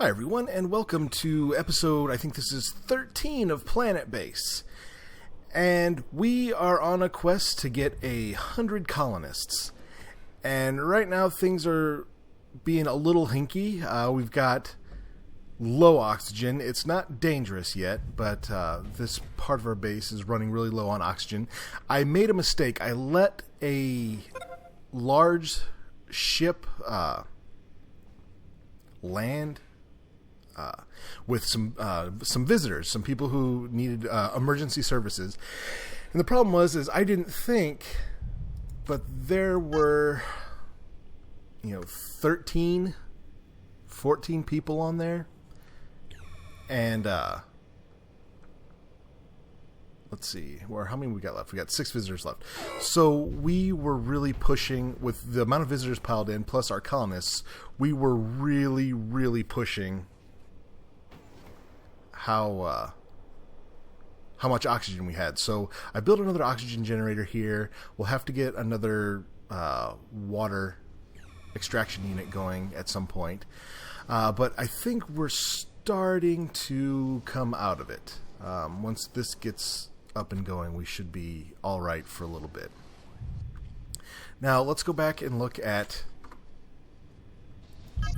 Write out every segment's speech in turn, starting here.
Hi everyone, and welcome to episode, I think this is 13 of Planetbase. And we are on a quest to get 100 colonists. And right now things are being a little hinky. We've got low oxygen. It's not dangerous yet, but this part of our base is running really low on oxygen. I made a mistake. I let a large ship land with some visitors, some people who needed emergency services. And the problem was I didn't think, but there were 13, 14 people on there. And let's see, how many we got left? We got 6 visitors left. So we were really pushing with the amount of visitors piled in, plus our colonists. We were really pushing how much oxygen we had. So I built another oxygen generator here. We'll have to get another water extraction unit going at some point. But I think we're starting to come out of it. Once this gets up and going, we should be all right for a little bit. Now let's go back and look at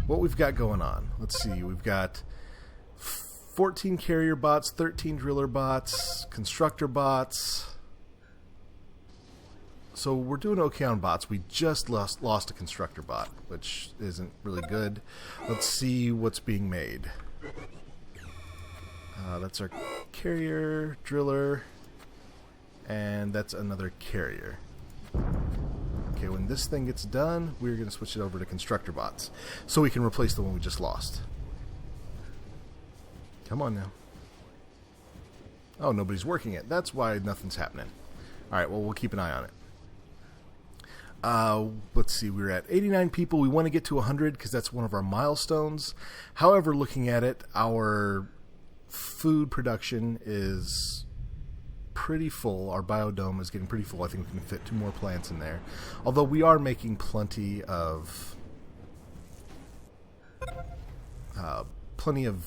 what we've got going on. Let's see, we've got 14 carrier bots, 13 driller bots, constructor bots. So we're doing okay on bots. We just lost a constructor bot, which isn't really good. Let's see what's being made. That's our carrier, driller, and that's another carrier. Okay, when this thing gets done, we're going to switch it over to constructor bots so we can replace the one we just lost. Come on now. Oh, nobody's working it. That's why nothing's happening. Alright, well, we'll keep an eye on it. Let's see, we're at 89 people. We want to get to 100 because that's one of our milestones. However, looking at it, our food production is pretty full. Our biodome is getting pretty full. I think we can fit 2 more plants in there. Although we are making plenty of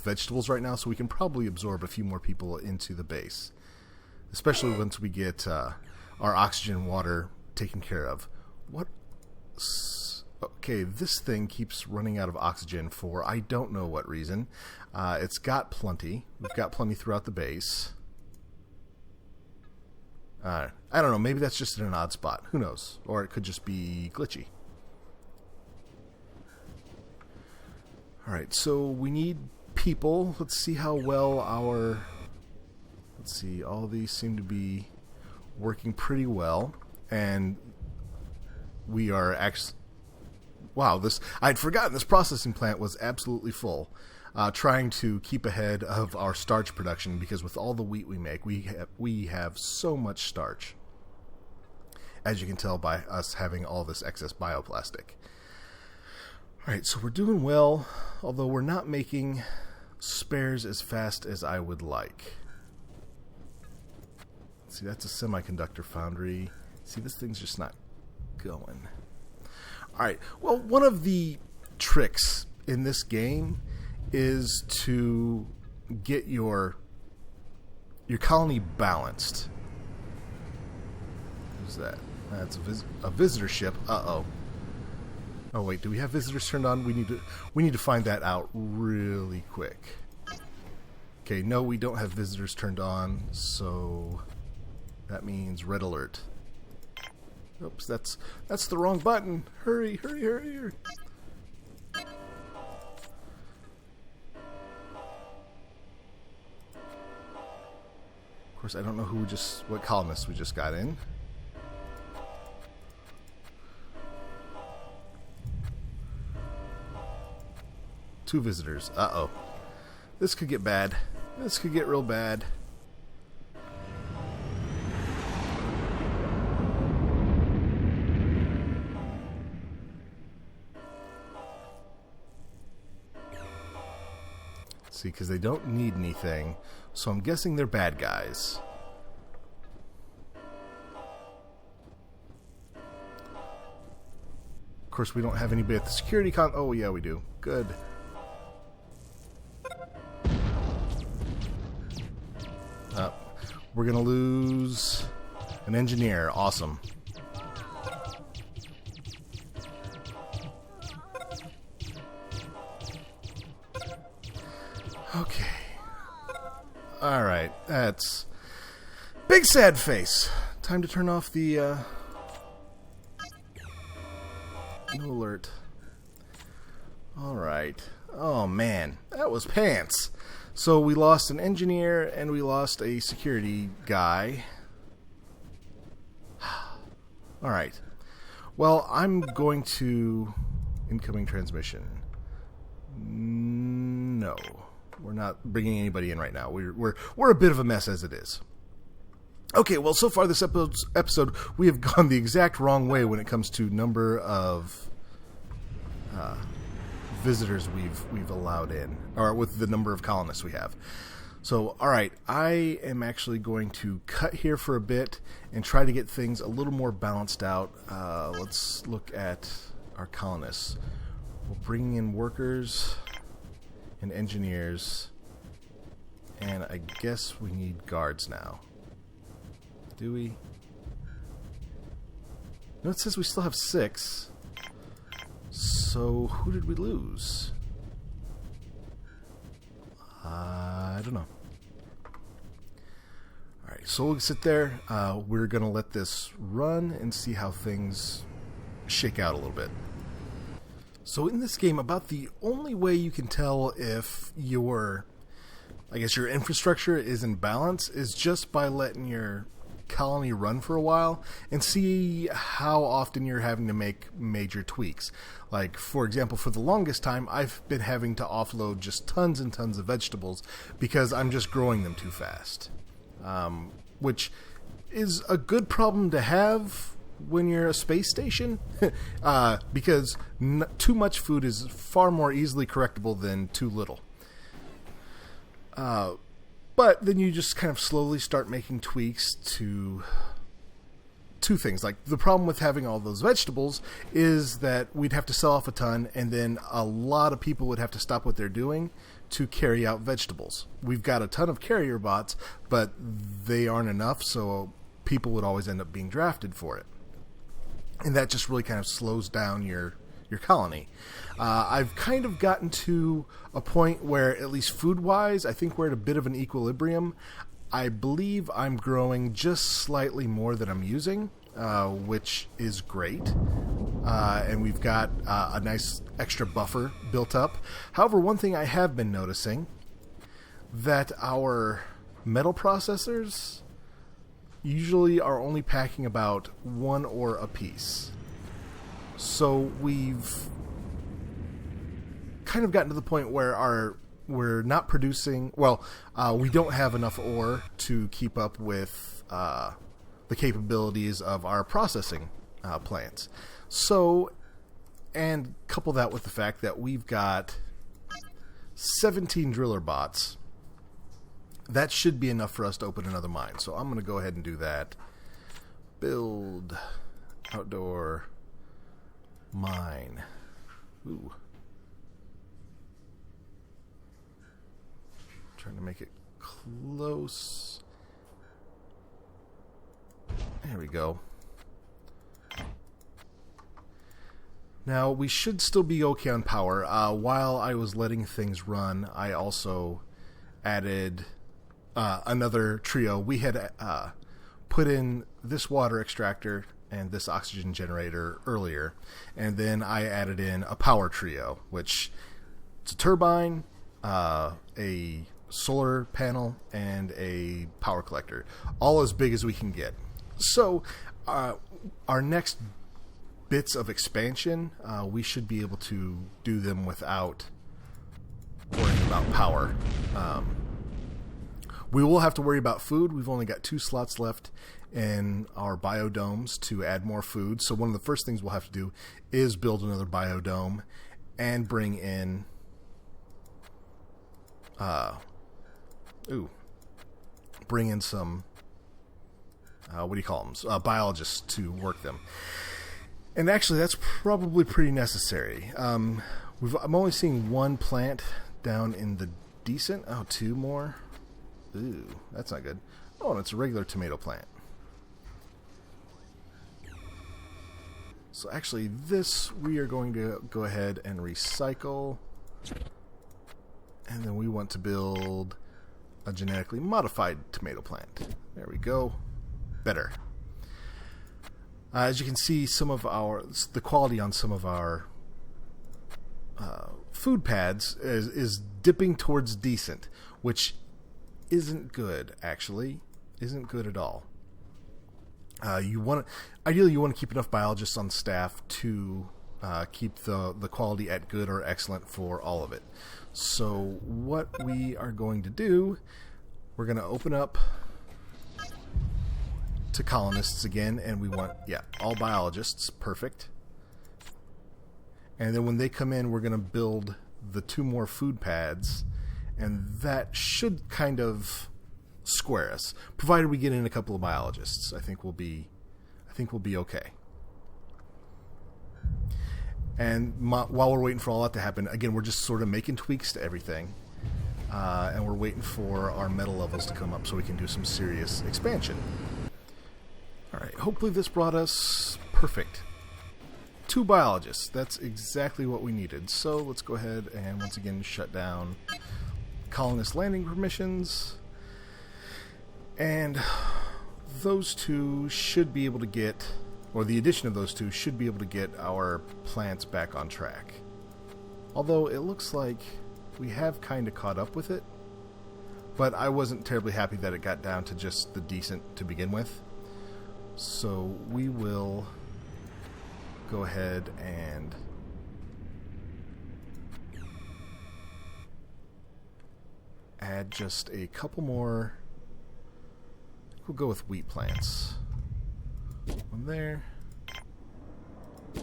vegetables right now, so we can probably absorb a few more people into the base, especially once we get our oxygen and water taken care of. Okay, this thing keeps running out of oxygen for I don't know what reason. It's got plenty. We've got plenty throughout the base. I don't know, maybe that's just in an odd spot. Who knows? Or it could just be glitchy. Alright, so we need people. Let's see how well let's see, all these seem to be working pretty well. And we are actually... Wow, I'd forgotten this processing plant was absolutely full. Trying to keep ahead of our starch production, because with all the wheat we make, we have so much starch. As you can tell by us having all this excess bioplastic. Alright, so we're doing well, although we're not making spares as fast as I would like. See, that's a semiconductor foundry. See, this thing's just not going. Alright, well, one of the tricks in this game is to get your colony balanced. Who's that? That's a visitor ship. Uh-oh. Oh wait, do we have visitors turned on? We need to find that out really quick. Okay, no, we don't have visitors turned on, so that means red alert. Oops, that's the wrong button. Hurry, hurry, hurry, hurry. Of course, I don't know what colonists we just got in. Two visitors. Uh-oh. This could get bad. This could get real bad. See, because they don't need anything, so I'm guessing they're bad guys. Of course, we don't have anybody at the security con... Oh, yeah, we do. Good. we're going to lose an engineer. Awesome. Okay. Alright, that's big sad face. Time to turn off the no alert. Alright. Oh man, that was pants. So we lost an engineer and we lost a security guy. Alright. Well, I'm going to incoming transmission. No. We're not bringing anybody in right now. We're a bit of a mess as it is. Okay, well, so far this episode, we have gone the exact wrong way when it comes to number of visitors we've allowed in, or with the number of colonists we have. So, all right, I am actually going to cut here for a bit and try to get things a little more balanced out. Let's look at our colonists. We're bringing in workers and engineers, and I guess we need guards now. Do we? No, it says we still have 6. So who did we lose? I don't know. Alright, so we'll sit there. We're going to let this run and see how things shake out a little bit. So in this game, about the only way you can tell if your infrastructure is in balance is just by letting your colony run for a while and see how often you're having to make major tweaks. Like, for example, for the longest time, I've been having to offload just tons and tons of vegetables because I'm just growing them too fast. Which is a good problem to have when you're a space station, because too much food is far more easily correctable than too little. But then you just kind of slowly start making tweaks to two things. Like, the problem with having all those vegetables is that we'd have to sell off a ton, and then a lot of people would have to stop what they're doing to carry out vegetables. We've got a ton of carrier bots, but they aren't enough, so people would always end up being drafted for it. And that just really kind of slows down your colony. I've kind of gotten to a point where, at least food-wise, I think we're at a bit of an equilibrium. I believe I'm growing just slightly more than I'm using, which is great. And we've got a nice extra buffer built up. However, one thing I have been noticing, that our metal processors usually are only packing about 1 ore a piece. So we've kind of gotten to the point where we're not producing. Well, we don't have enough ore to keep up with the capabilities of our processing plants. So, and couple that with the fact that we've got 17 driller bots. That should be enough for us to open another mine. So I'm going to go ahead and do that. Build outdoor mine. Ooh. Trying to make it close. There we go. Now, we should still be okay on power. While I was letting things run, I also added another trio. We had put in this water extractor and this oxygen generator earlier, and then I added in a power trio, which it's a turbine, a solar panel, and a power collector, all as big as we can get. So our next bits of expansion, we should be able to do them without worrying about power. We will have to worry about food. We've only got 2 slots left in our biodomes to add more food. So one of the first things we'll have to do is build another biodome and bring in some what do you call them? Biologists to work them. And actually, that's probably pretty necessary. I'm only seeing 1 plant down in the decent. Oh, 2 more. Ooh, that's not good. Oh, and it's a regular tomato plant. So actually, this we are going to go ahead and recycle. And then we want to build a genetically modified tomato plant. There we go. Better. As you can see, the quality on some of our food pads is dipping towards decent, which isn't good, actually. Isn't good at all. Ideally, you want to keep enough biologists on staff to keep the quality at good or excellent for all of it. So what we are going to do, we're going to open up to colonists again, and we want, all biologists. Perfect. And then when they come in, we're going to build the 2 more food pads, and that should kind of square us, provided we get in a couple of biologists. I think we'll be okay. And while we're waiting for all that to happen, again, we're just sort of making tweaks to everything, and we're waiting for our metal levels to come up so we can do some serious expansion. All right, hopefully this brought us perfect. 2 biologists. That's exactly what we needed. So let's go ahead and once again shut down colonist landing permissions. And those 2 should be able to get, or the addition of those 2 should be able to get our plants back on track. Although it looks like we have kind of caught up with it. But I wasn't terribly happy that it got down to just the decent to begin with. So we will go ahead and add just a couple more. We'll go with wheat plants. 1 there.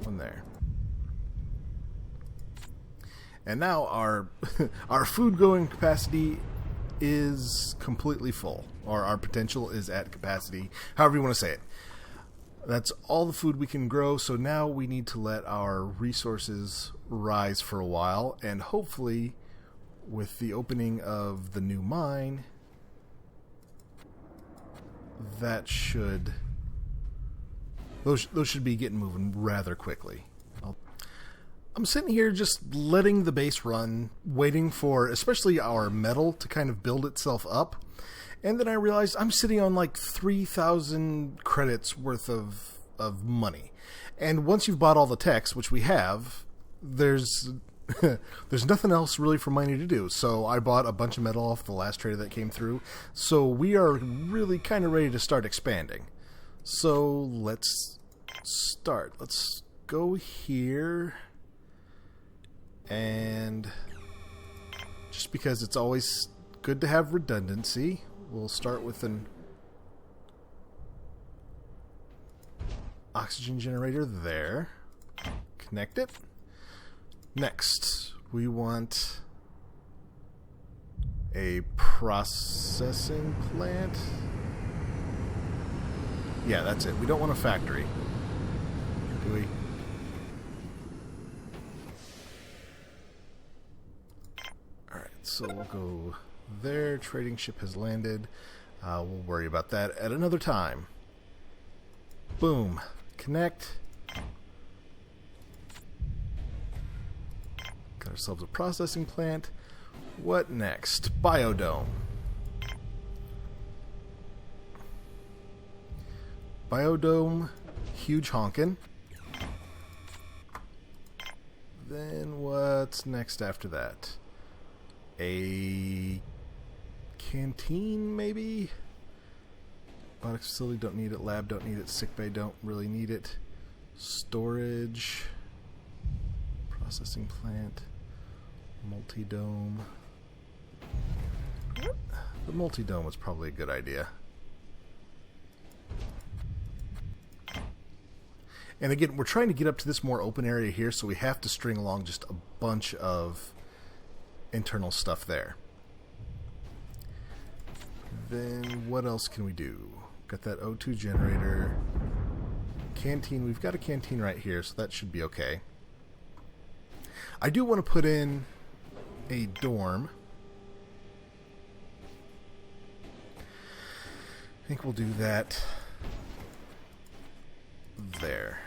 1 there. And now our our food growing capacity is completely full, or our potential is at capacity, however you want to say it. That's all the food we can grow, so now we need to let our resources rise for a while, and hopefully with the opening of the new mine, that should those should be getting moving rather quickly. I'm sitting here just letting the base run, waiting for especially our metal to kind of build itself up. And then I realized I'm sitting on like 3,000 credits worth of money. And once you've bought all the techs, which we have, there's there's nothing else really for money to do. So I bought a bunch of metal off the last trader that came through. So we are really kind of ready to start expanding. So let's start. Let's go here. And just because it's always good to have redundancy, we'll start with an oxygen generator there. Connect it. Next, we want a processing plant. Yeah, that's it. We don't want a factory, do we? Alright, so we'll go there. Trading ship has landed. We'll worry about that at another time. Boom. Connect. Got ourselves a processing plant. What next? Biodome. Biodome. Huge honkin'. Then what's next after that? A canteen, maybe? Robotics facility, don't need it. Lab, don't need it. Sickbay, don't really need it. Storage. Processing plant. Multi-dome. The multi-dome was probably a good idea. And again, we're trying to get up to this more open area here, so we have to string along just a bunch of internal stuff there. Then what else can we do? Got that O2 generator. Canteen, we've got a canteen right here, so that should be okay. I do want to put in a dorm. I think we'll do that there.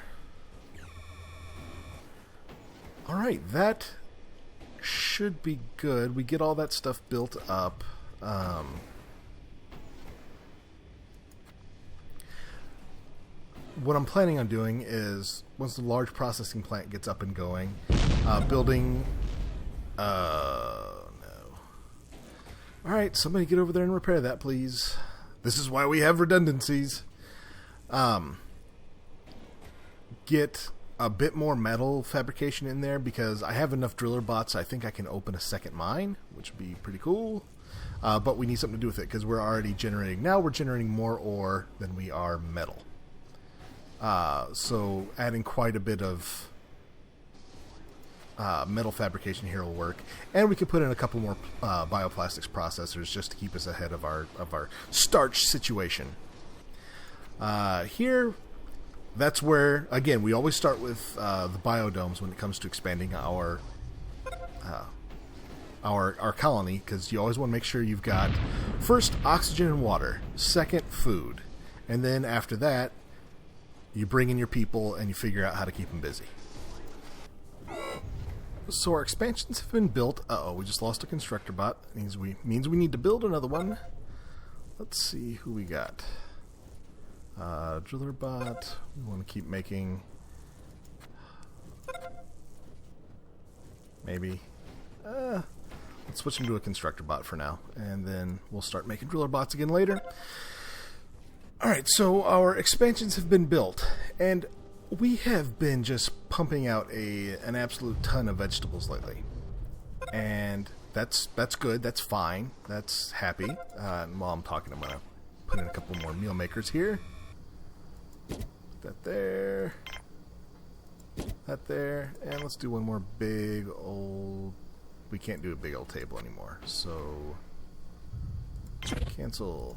Alright, that should be good. We get all that stuff built up. What I'm planning on doing is, once the large processing plant gets up and going, building... no. Alright, somebody get over there and repair that, please. This is why we have redundancies. Get a bit more metal fabrication in there, because I have enough driller bots. I think I can open a second mine, which would be pretty cool. But we need something to do with it, because we're already generating... Now we're generating more ore than we are metal. So adding quite a bit of metal fabrication here will work, and we can put in a couple more bioplastics processors just to keep us ahead of our starch situation. Here, that's where, again, we always start with the biodomes when it comes to expanding our colony, because you always want to make sure you've got first oxygen and water, second food, and then after that you bring in your people and you figure out how to keep them busy. So our expansions have been built. Uh-oh, we just lost a constructor bot. Means we need to build another one. Let's see who we got. Driller bot. We want to keep making... Maybe. Let's switch him to a constructor bot for now, and then we'll start making driller bots again later. Alright, so our expansions have been built, and we have been just pumping out an absolute ton of vegetables lately. And that's good, that's fine, that's happy. And while I'm talking, I'm going to put in a couple more meal makers here. Put that there. That there. And let's do one more big old... We can't do a big old table anymore, so... Cancel...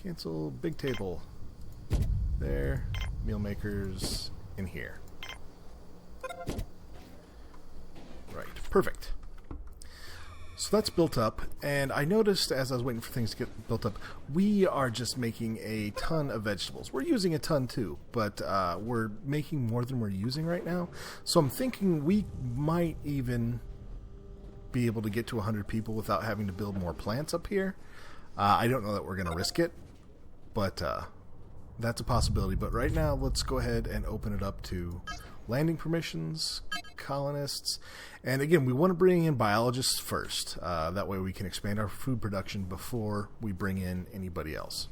Cancel big table. There. Meal makers in here. Right. Perfect. So that's built up, and I noticed as I was waiting for things to get built up, we are just making a ton of vegetables. We're using a ton too, but we're making more than we're using right now. So I'm thinking we might even be able to get to 100 people without having to build more plants up here. I don't know that we're going to risk it, but that's a possibility. But right now, let's go ahead and open it up to landing permissions, colonists, and again, we want to bring in biologists first. That way we can expand our food production before we bring in anybody else.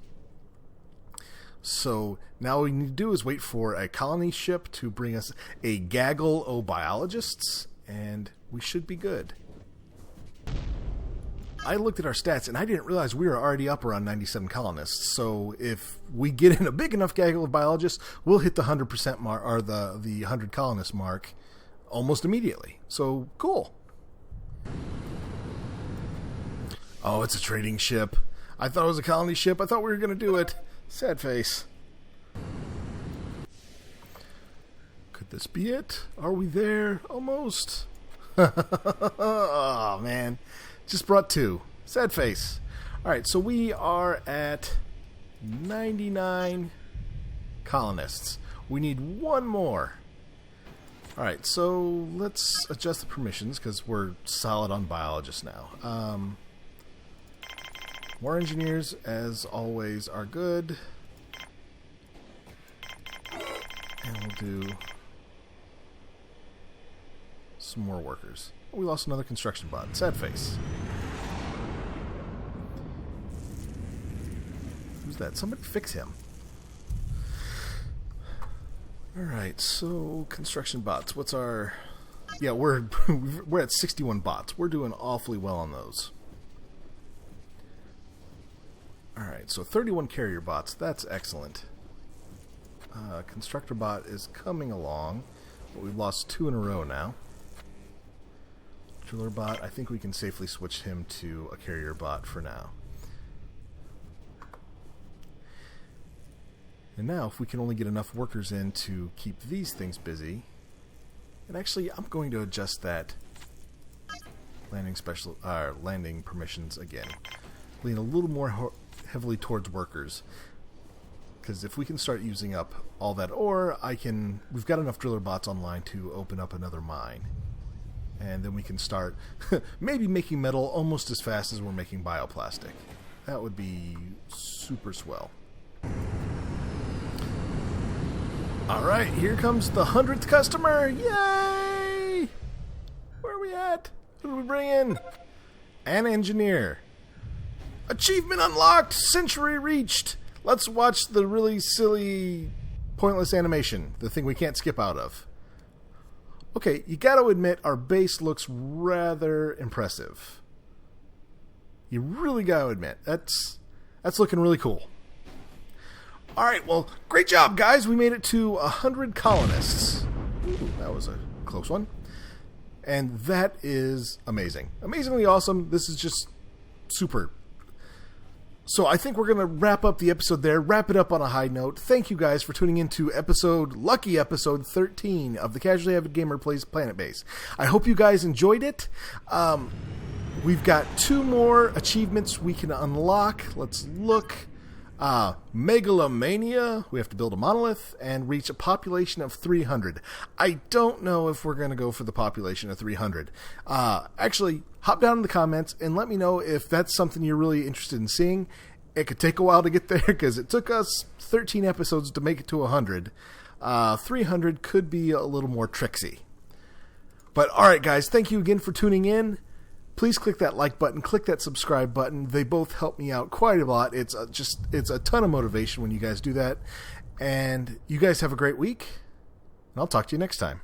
So now what we need to do is wait for a colony ship to bring us a gaggle of biologists, and we should be good. I looked at our stats, and I didn't realize we were already up around 97 colonists. So if we get in a big enough gaggle of biologists, we'll hit the 100% mark, or the 100 colonist mark, almost immediately. So cool. Oh, it's a trading ship. I thought it was a colony ship. I thought we were going to do it. Sad face. Could this be it? Are we there? Almost. Oh, man. Just brought 2. Sad face. Alright, so we are at 99 colonists. We need 1 more. Alright, so let's adjust the permissions because we're solid on biologists now. More engineers, as always, are good. And we'll do some more workers. We lost another construction bot. Sad face. Who's that? Somebody fix him. Alright, so construction bots. What's our... Yeah, we're at 61 bots. We're doing awfully well on those. Alright, so 31 carrier bots. That's excellent. Constructor bot is coming along, but we've lost 2 in a row now. Driller bot, I think we can safely switch him to a carrier bot for now. And now, if we can only get enough workers in to keep these things busy, and actually, I'm going to adjust that landing permissions again. Lean a little more heavily towards workers. Because if we can start using up all that ore, we've got enough driller bots online to open up another mine. And then we can start maybe making metal almost as fast as we're making bioplastic. That would be super swell. Alright, here comes the 100th customer! Yay! Where are we at? Who did we bring in? An engineer. Achievement unlocked! Century reached! Let's watch the really silly, pointless animation. The thing we can't skip out of. Okay, you gotta admit, our base looks rather impressive. You really gotta admit. That's looking really cool. Alright, well, great job, guys. We made it to 100 colonists. Ooh, that was a close one. And that is amazing. Amazingly awesome. This is just super. So I think we're going to wrap up the episode there, wrap it up on a high note. Thank you guys for tuning in to lucky episode 13 of the Casually Avid Gamer Plays Planetbase. I hope you guys enjoyed it. We've got 2 more achievements we can unlock. Let's look. Megalomania, we have to build a monolith and reach a population of 300. I don't know if we're going to go for the population of 300. Actually, hop down in the comments and let me know if that's something you're really interested in seeing. It could take a while to get there because it took us 13 episodes to make it to 100. 300 could be a little more tricksy. But alright guys, thank you again for tuning in. Please click that like button, click that subscribe button. They both help me out quite a lot. It's a ton of motivation when you guys do that. And you guys have a great week. And I'll talk to you next time.